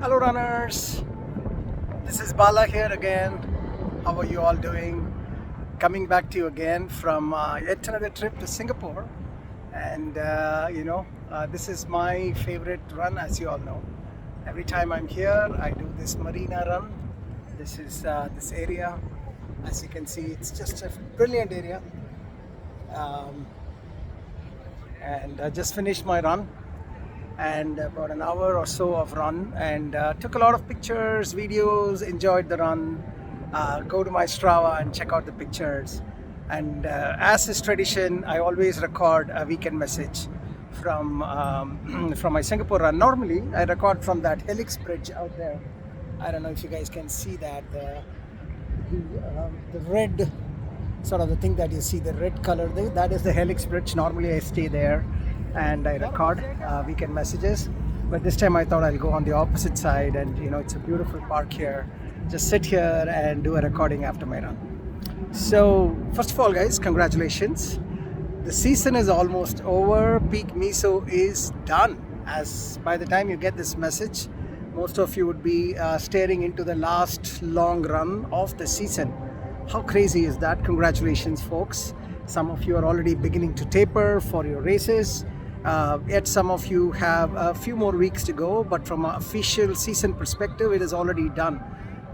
Hello runners, this is Bala here again. How are you all doing? Coming back to you again from yet another trip to Singapore, and this is my favorite run, as you all know. Every time I'm here I do this marina run. This is this area, as you can see, it's just a brilliant area, and I just finished my run and about an hour or so of run, and took a lot of pictures, videos, enjoyed the run. Go to my Strava and check out the pictures, and as is tradition, I always record a weekend message from from my Singapore run. Normally I record from that helix bridge out there. I don't know if you guys can see that, the red sort of the thing that you see, the red color there, that is the helix bridge. Normally I stay there and I record weekend messages, but this time I thought I'll go on the opposite side, and it's a beautiful park here. Just sit here and do a recording after my run. So first of all, guys, congratulations, the season is almost over. Peak Miso is done. As by the time you get this message, most of you would be staring into the last long run of the season. How crazy is that? Congratulations, folks. Some of you are already beginning to taper for your races. Yet some of you have a few more weeks to go, but from an official season perspective, it is already done.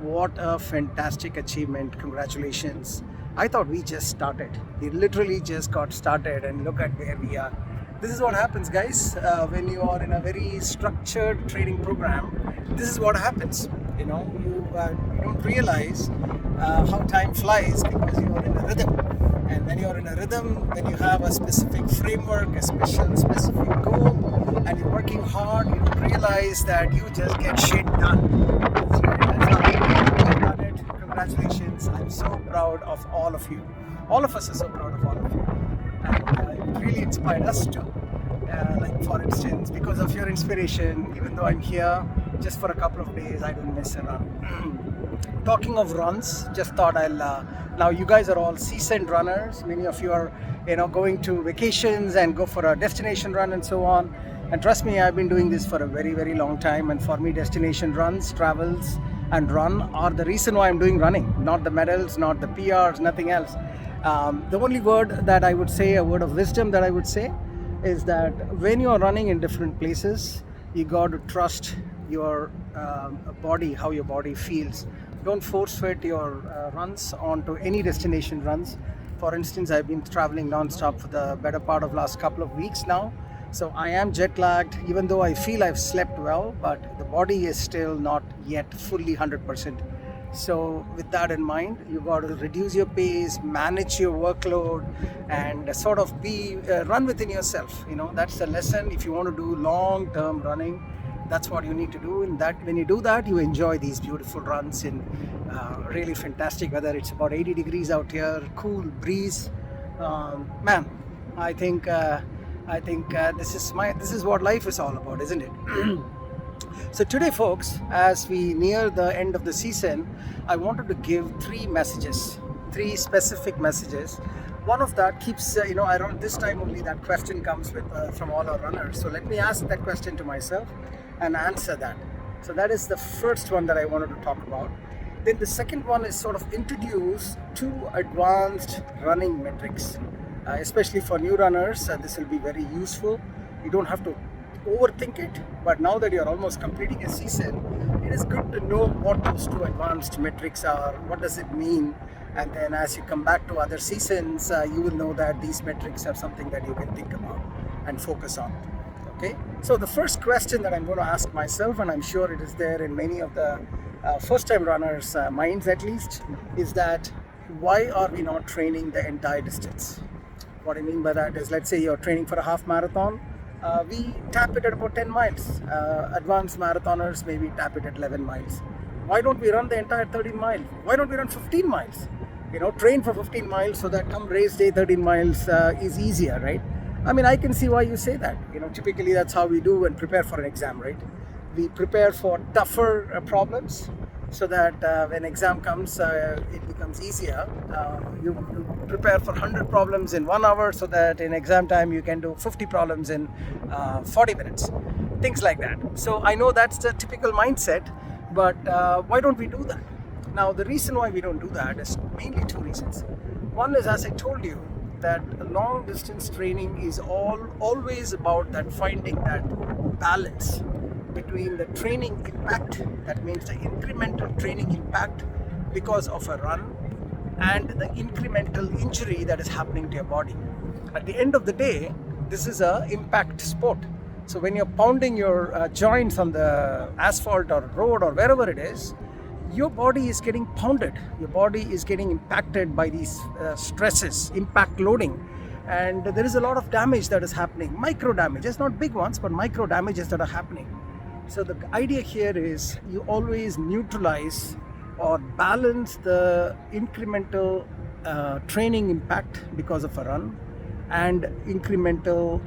What a fantastic achievement. Congratulations. I thought we just started. We literally just got started, and look at where we are. This is what happens, guys, when you are in a very structured training program. This is what happens. You don't realize how time flies because you are in a rhythm. And when you're in a rhythm, when you have a specific framework, a specific goal, and you're working hard, you don't realize that you just get shit done. That's how you've done it. Congratulations. I'm so proud of all of you. All of us are so proud of all of you. And it really inspired us too. Like for instance, because of your inspiration, even though I'm here just for a couple of days, I don't miss a run. Talking of runs, just thought I'll now you guys are all seasoned runners. Many of you are going to vacations and go for a destination run and so on, and trust me, I've been doing this for a very long time, and for me, destination runs, travels and run are the reason why I'm doing running, not the medals, not the PRs, nothing else. The only word that I would say, a word of wisdom that I would say, is that when you're running in different places, you got to trust your body, how your body feels. Don't force fit your runs onto any destination runs. For instance, I've been traveling non-stop for the better part of last couple of weeks now, so I am jet lagged, even though I feel I've slept well, but the body is still not yet fully 100%. So with that in mind, you got to reduce your pace, manage your workload, and sort of run within yourself. That's the lesson. If you want to do long-term running, that's what you need to do. And that when you do that, you enjoy these beautiful runs in really fantastic weather. It's about 80 degrees out here, cool breeze. Man, I think this is what life is all about, isn't it? So today, folks, as we near the end of the season, I wanted to give three specific messages. One of that keeps, around this time only that question comes with from all our runners. So let me ask that question to myself and answer that. So that is the first one that I wanted to talk about. Then the second one is sort of introduce two advanced running metrics, especially for new runners. This will be very useful. You don't have to overthink it, but now that you're almost completing a season, it is good to know what those two advanced metrics are. What does it mean? And then as you come back to other seasons, you will know that these metrics are something that you can think about and focus on. Okay, so the first question that I'm going to ask myself, and I'm sure it is there in many of the first-time runners' minds at least, is that why are we not training the entire distance? What I mean by that is, let's say you're training for a half marathon. We tap it at about 10 miles. Advanced marathoners maybe tap it at 11 miles. Why don't we run the entire 13 miles? Why don't we run 15 miles? Train for 15 miles so that come race day 13 miles is easier, right? I mean, I can see why you say that. Typically that's how we do and prepare for an exam, right? We prepare for tougher problems so that when exam comes, it becomes easier. You prepare for 100 problems in 1 hour, so that in exam time you can do 50 problems in 40 minutes. Things like that. So I know that's the typical mindset, but why don't we do that? Now, the reason why we don't do that is mainly two reasons. One is, as I told you, that long distance training is always about that finding that balance between the training impact, that means the incremental training impact because of a run, and the incremental injury that is happening to your body. At the end of the day, this is a impact sport. So when you're pounding your joints on the asphalt or road or wherever it is, your body is getting pounded. Your body is getting impacted by these stresses, impact loading. And there is a lot of damage that is happening, micro damages, not big ones, but micro damages that are happening. So the idea here is you always neutralize or balance the incremental training impact because of a run and incremental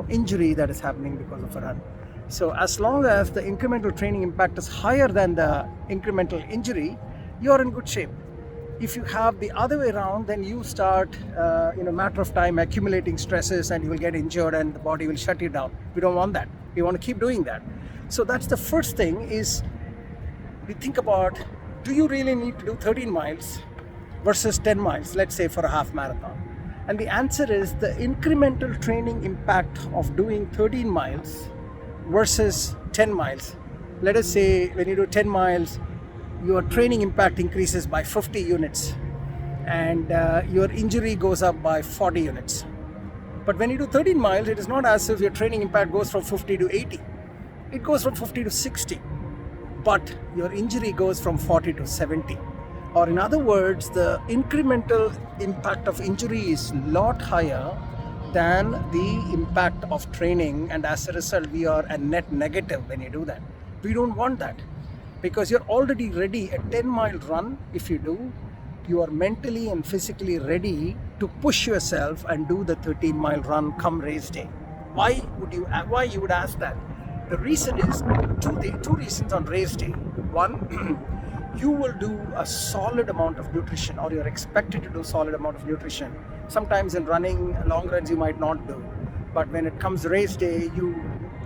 injury that is happening because of a run. So as long as the incremental training impact is higher than the incremental injury, you're in good shape. If you have the other way around, then you start in a matter of time accumulating stresses and you will get injured and the body will shut you down. We don't want that. We want to keep doing that. So that's the first thing, is we think about, do you really need to do 13 miles versus 10 miles, let's say for a half marathon? And the answer is the incremental training impact of doing 13 miles versus 10 miles. Let us say when you do 10 miles, your training impact increases by 50 units and your injury goes up by 40 units. But when you do 13 miles, it is not as if your training impact goes from 50 to 80. It goes from 50 to 60. But your injury goes from 40 to 70. Or in other words, the incremental impact of injury is a lot higher than the impact of training, and as a result we are a net negative when you do that. We don't want that, because you're already ready. A 10-mile run, if you do, you are mentally and physically ready to push yourself and do the 13-mile run come race day. Why you would ask that? The reason is two reasons on race day. One, you will do a solid amount of nutrition, or you're expected to do solid amount of nutrition. Sometimes in running long runs you might not do, but when it comes race day, you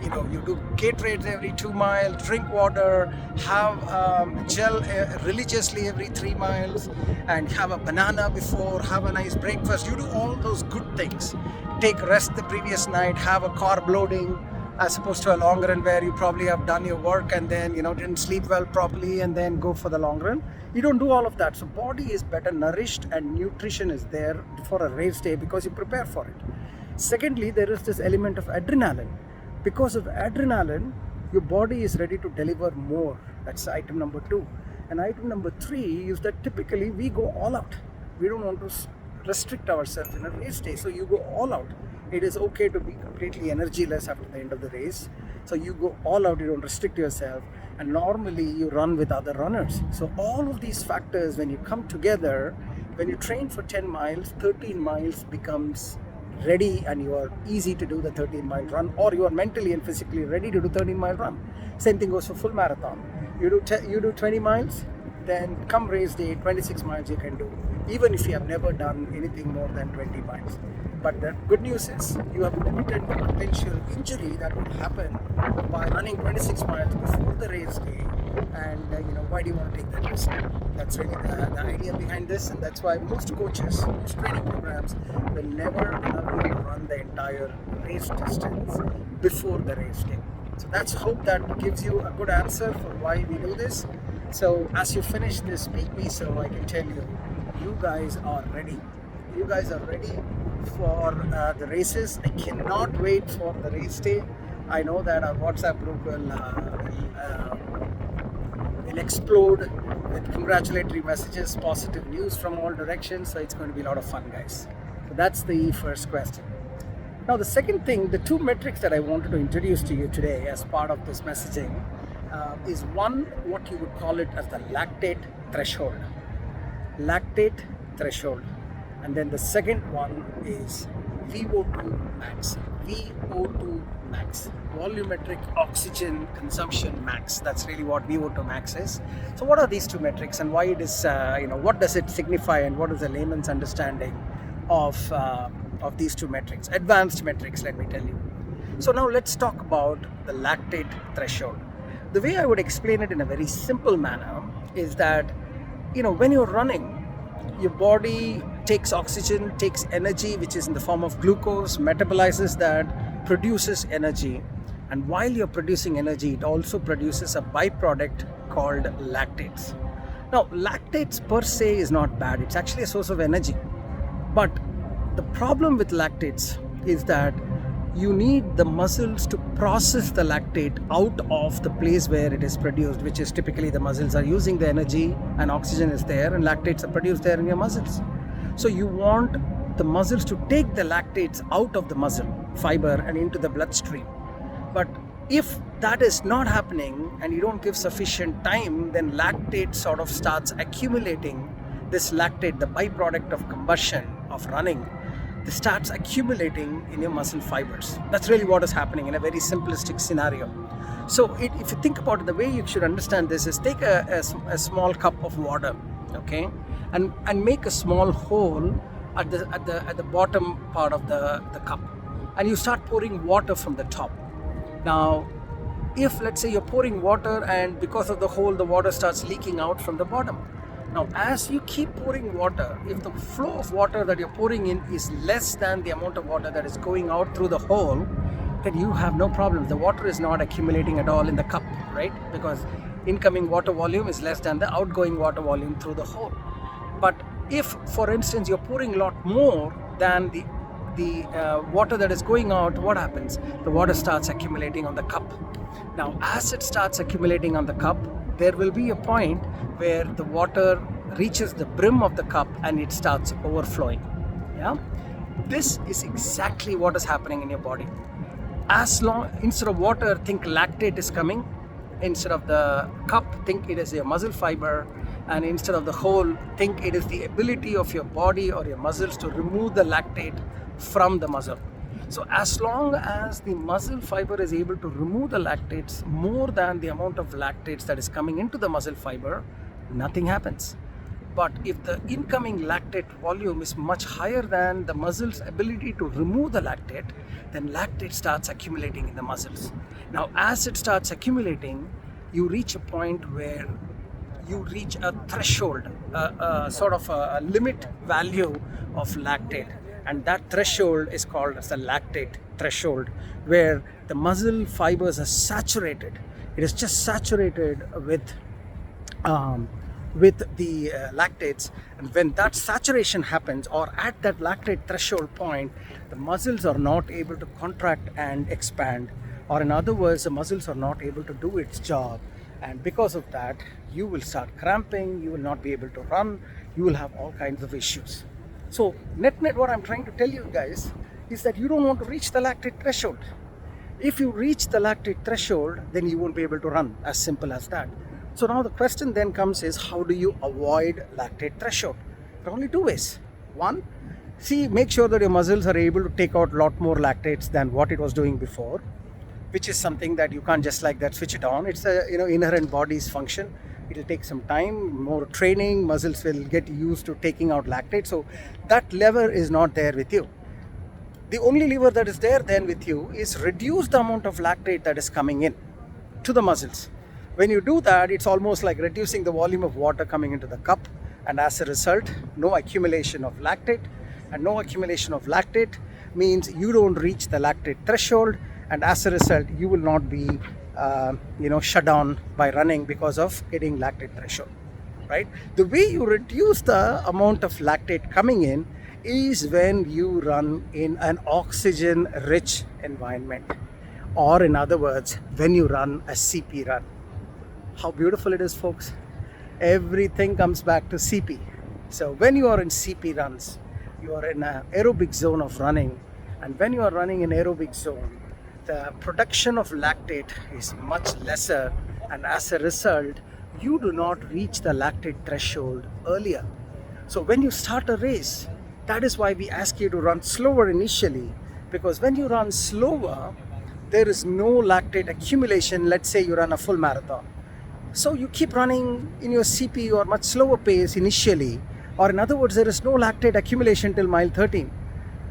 do Gatorades every 2 miles, drink water, have gel religiously every 3 miles, and have a banana before, have a nice breakfast. You do all those good things. Take rest the previous night, have a carb loading, as opposed to a long run where you probably have done your work and then didn't sleep well properly and then go for the long run. You don't do all of that. So body is better nourished and nutrition is there for a race day because you prepare for it. Secondly, there is this element of adrenaline. Because of adrenaline, your body is ready to deliver more. That's item number 2. And item number 3 is that typically we go all out. We don't want to restrict ourselves in a race day, so you go all out. It is okay to be completely energyless after the end of the race. So you go all out, you don't restrict yourself, and normally you run with other runners. So all of these factors, when you come together, when you train for 10 miles, 13 miles becomes ready and you are easy to do the 13-mile run, or you are mentally and physically ready to do 13-mile run. Same thing goes for full marathon. You do 20 miles, then come race day, 26 miles you can do, even if you have never done anything more than 20 miles. But the good news is you have limited the potential injury that would happen by running 26 miles before the race day. And why do you want to take that risk? That's really the idea behind this, and that's why most coaches, most training programs will never allow you to run the entire race distance before the race day. So that's hope that gives you a good answer for why we do this. So as you finish this Speak Me So, I can tell you, you guys are ready. You guys are ready for the races. I cannot wait for the race day. I know that our WhatsApp group will explode with congratulatory messages, positive news from all directions. So it's going to be a lot of fun, guys. So that's the first question. Now the second thing, the 2 metrics that I wanted to introduce to you today as part of this messaging is one, what you would call it as the lactate threshold. Lactate threshold. And then the second one is VO2 Max. VO2 max, volumetric oxygen consumption max. That's really what VO2 max is. So what are these two metrics, and why it is, what does it signify, and what is the layman's understanding of these two metrics, advanced metrics, let me tell you. So now let's talk about the lactate threshold. The way I would explain it in a very simple manner is that, when you're running, your body takes oxygen, takes energy, which is in the form of glucose, metabolizes that, produces energy. And while you're producing energy, it also produces a byproduct called lactates. Now, lactates per se is not bad. It's actually a source of energy. But the problem with lactates is that you need the muscles to process the lactate out of the place where it is produced, which is typically the muscles are using the energy and oxygen is there and lactates are produced there in your muscles. So you want the muscles to take the lactates out of the muscle fiber and into the bloodstream. But if that is not happening and you don't give sufficient time, then lactate sort of starts accumulating. This lactate, the byproduct of combustion, of running, it starts accumulating in your muscle fibers. That's really what is happening in a very simplistic scenario. So if you think about it, the way you should understand this is take a small cup of water, okay, and make a small hole at the bottom part of the cup, and you start pouring water from the top. Now, if let's say you're pouring water and because of the hole, the water starts leaking out from the bottom. Now, as you keep pouring water, if the flow of water that you're pouring in is less than the amount of water that is going out through the hole, then you have no problem. The water is not accumulating at all in the cup, right? Because incoming water volume is less than the outgoing water volume through the hole. But if, for instance, you're pouring a lot more than the water that is going out, what happens? The water starts accumulating on the cup. Now, as it starts accumulating on the cup, there will be a point where the water reaches the brim of the cup and it starts overflowing. Yeah, this is exactly what is happening in your body. Instead of water, think lactate is coming. Instead of the cup, think it is your muscle fiber. And instead of the hole, think it is the ability of your body or your muscles to remove the lactate from the muscle. So as long as the muscle fiber is able to remove the lactates more than the amount of lactates that is coming into the muscle fiber, nothing happens. But if the incoming lactate volume is much higher than the muscle's ability to remove the lactate, then lactate starts accumulating in the muscles. Now, as it starts accumulating, you reach a point where you reach a threshold, sort of a limit value of lactate. And that threshold is called as the lactate threshold, where the muscle fibers are saturated. It is just saturated with the lactates. And when that saturation happens, or at that lactate threshold point, the muscles are not able to contract and expand. Or in other words, the muscles are not able to do its job. And because of that, you will start cramping, you will not be able to run, you will have all kinds of issues. So net, what I'm trying to tell you guys is that you don't want to reach the lactate threshold. If you reach the lactate threshold, then you won't be able to run, as simple as that. So now the question then comes is, how do you avoid lactate threshold? There are only two ways. One, make sure that your muscles are able to take out a lot more lactates than what it was doing before, which is something that you can't just like that switch it on. It's a inherent body's function. It'll take some time, more training, muscles will get used to taking out lactate. So that lever is not there with you. The only lever that is there then with you is reduce the amount of lactate that is coming in to the muscles. When you do that, it's almost like reducing the volume of water coming into the cup, and as a result, no accumulation of lactate. And no accumulation of lactate means you don't reach the lactate threshold, and as a result, you will not be shut down by running because of hitting lactate threshold, right? The way you reduce the amount of lactate coming in is when you run in an oxygen-rich environment, or in other words, when you run a CP run. How beautiful it is, folks. Everything comes back to CP. So when you are in CP runs, you are in an aerobic zone of running, and when you are running in aerobic zone, the production of lactate is much lesser, and as a result, you do not reach the lactate threshold earlier. So when you start a race, that is why we ask you to run slower initially, because when you run slower, there is no lactate accumulation. Let's say you run a full marathon. So you keep running in your CP or much slower pace initially, or in other words, there is no lactate accumulation till mile 13.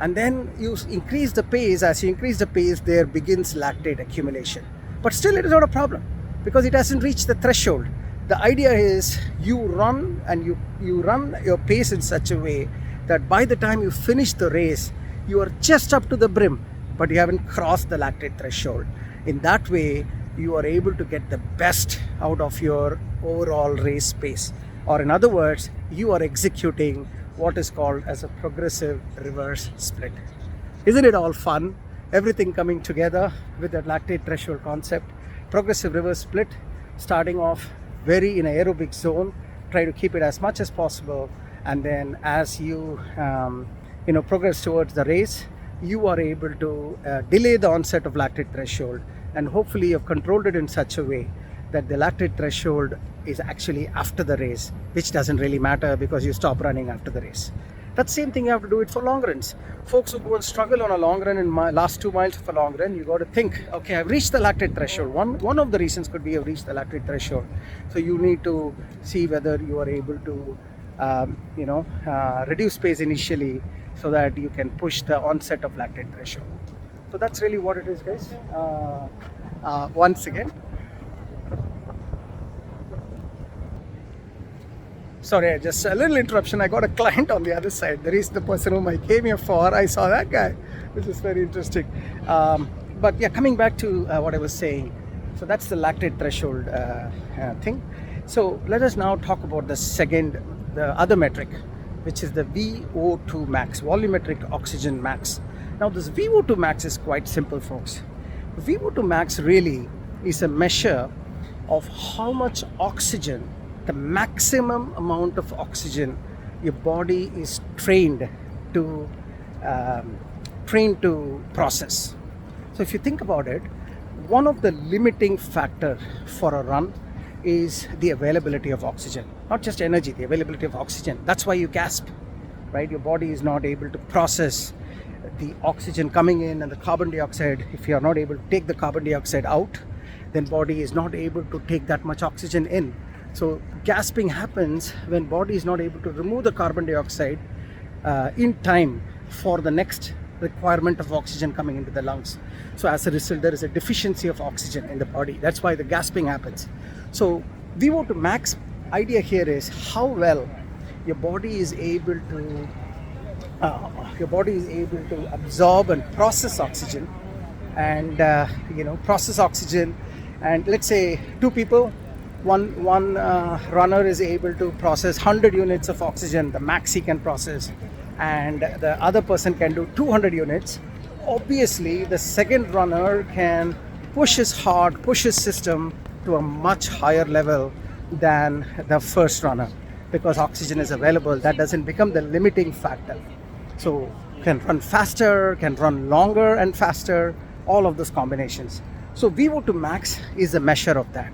And then you increase the pace. As you increase the pace, there begins lactate accumulation. But still it is not a problem because it hasn't reached the threshold. The idea is you run and you run your pace in such a way that by the time you finish the race, you are just up to the brim, but you haven't crossed the lactate threshold. In that way, you are able to get the best out of your overall race pace. Or in other words, you are executing what is called as a progressive reverse split. Isn't it all fun? Everything coming together with that lactate threshold concept. Progressive reverse split, starting off very in an aerobic zone, try to keep it as much as possible, and then as you progress towards the race, you are able to delay the onset of lactate threshold, and hopefully you've controlled it in such a way that the lactate threshold is actually after the race, which doesn't really matter because you stop running after the race. That same thing you have to do it for long runs. Folks who go and struggle on a long run in my last 2 miles of a long run, you got to think, okay, I've reached the lactate threshold. One of the reasons could be I've reached the lactate threshold. So you need to see whether you are able to reduce pace initially so that you can push the onset of lactate threshold. So that's really what it is, guys. Once again, sorry, just a little interruption. I got a client on the other side. There is the person whom I came here for. I saw that guy, which is very interesting. But yeah, coming back to what I was saying. So that's the lactate threshold thing. So let us now talk about the other metric, which is the VO2 max, volumetric oxygen max. Now this VO2 max is quite simple, folks. VO2 max really is a measure of how much oxygen, the maximum amount of oxygen your body is trained to process. So if you think about it, one of the limiting factor for a run is the availability of oxygen, not just energy, the availability of oxygen. That's why you gasp, right? Your body is not able to process the oxygen coming in and the carbon dioxide. If you are not able to take the carbon dioxide out, then body is not able to take that much oxygen in. So gasping happens when body is not able to remove the carbon dioxide in time for the next requirement of oxygen coming into the lungs. So as a result, there is a deficiency of oxygen in the body. That's why the gasping happens. So VO2 max idea here is how well your body is able to absorb and process oxygen, and process oxygen. And let's say two people, one runner is able to process 100 units of oxygen, the max he can process, and the other person can do 200 units. Obviously, the second runner can push his system to a much higher level than the first runner because oxygen is available. That doesn't become the limiting factor. So can run faster, can run longer and faster, all of those combinations. So VO2 max is a measure of that,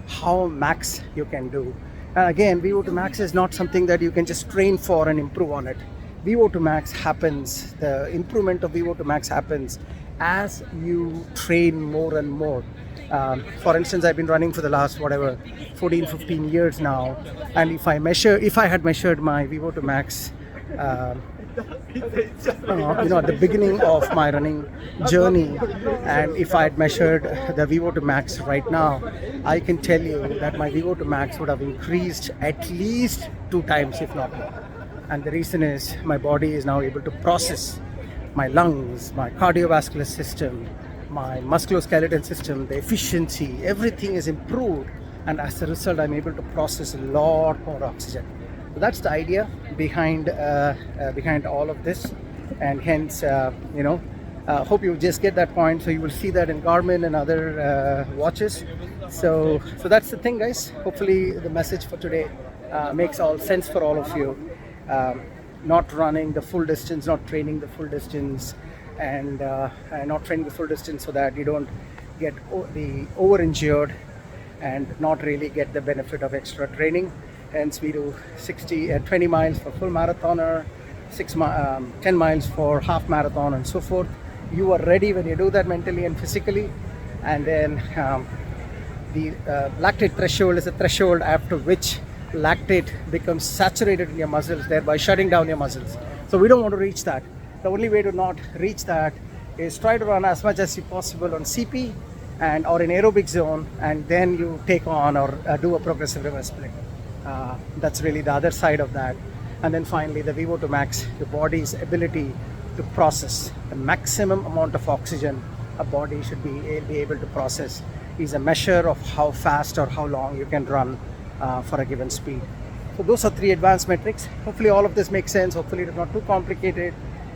how max you can do. And again, VO2 max is not something that you can just train for and improve on it. VO2 max happens, the improvement of VO2 max happens as you train more and more. For instance, I've been running for the last 14-15 years now, and if I had measured my VO2 max at the beginning of my running journey, and if I had measured the VO2 max right now, I can tell you that my VO2 max would have increased at least 2 times, if not more. And the reason is my body is now able to process my lungs, my cardiovascular system, my musculoskeletal system, the efficiency, everything is improved, and as a result I'm able to process a lot more oxygen. So that's the idea behind all of this, and hence hope you just get that point. So you will see that in Garmin and other watches. So that's the thing, guys. Hopefully the message for today makes all sense for all of you. Not running the full distance, not training the full distance, and not training the full distance so that you don't get over injured and not really get the benefit of extra training. Hence we do 20 miles for full marathoner, 10 miles for half marathon and so forth. you are ready when you do that mentally and physically. And then the lactate threshold is a threshold after which lactate becomes saturated in your muscles, thereby shutting down your muscles. So we don't want to reach that. The only way to not reach that is try to run as much as you possible on CP and or in aerobic zone, and then you take on or do a progressive reverse split. That's really the other side of that. And then finally, the VO2 Max, your body's ability to process the maximum amount of oxygen a body should be able to process, is a measure of how fast or how long you can run for a given speed. So those are 3 advanced metrics. Hopefully all of this makes sense. Hopefully it's not too complicated.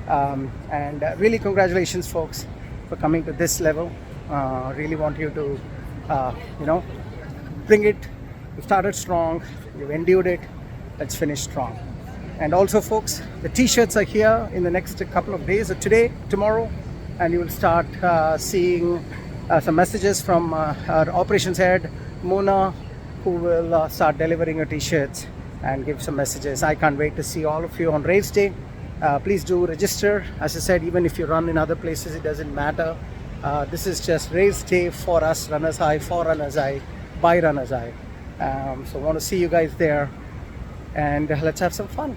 And really congratulations folks for coming to this level. Really want you to bring it. You started strong, you've endured it, let's finish strong. And also folks, the t-shirts are here in the next couple of days, or today, tomorrow, and you will start seeing some messages from our operations head Mona, who will start delivering your t-shirts and give some messages. I can't wait to see all of you on race day. Please do register. As I said, even if you run in other places, it doesn't matter. This is just race day for us, Runners High, for Runners High, by Runners High. So I want to see you guys there, and let's have some fun.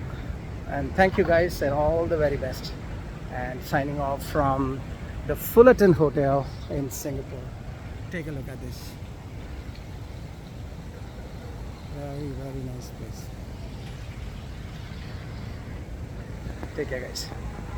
And thank you guys, and all the very best. And signing off from the Fullerton Hotel in Singapore. Take a look at this. Very, very nice place. Take care guys.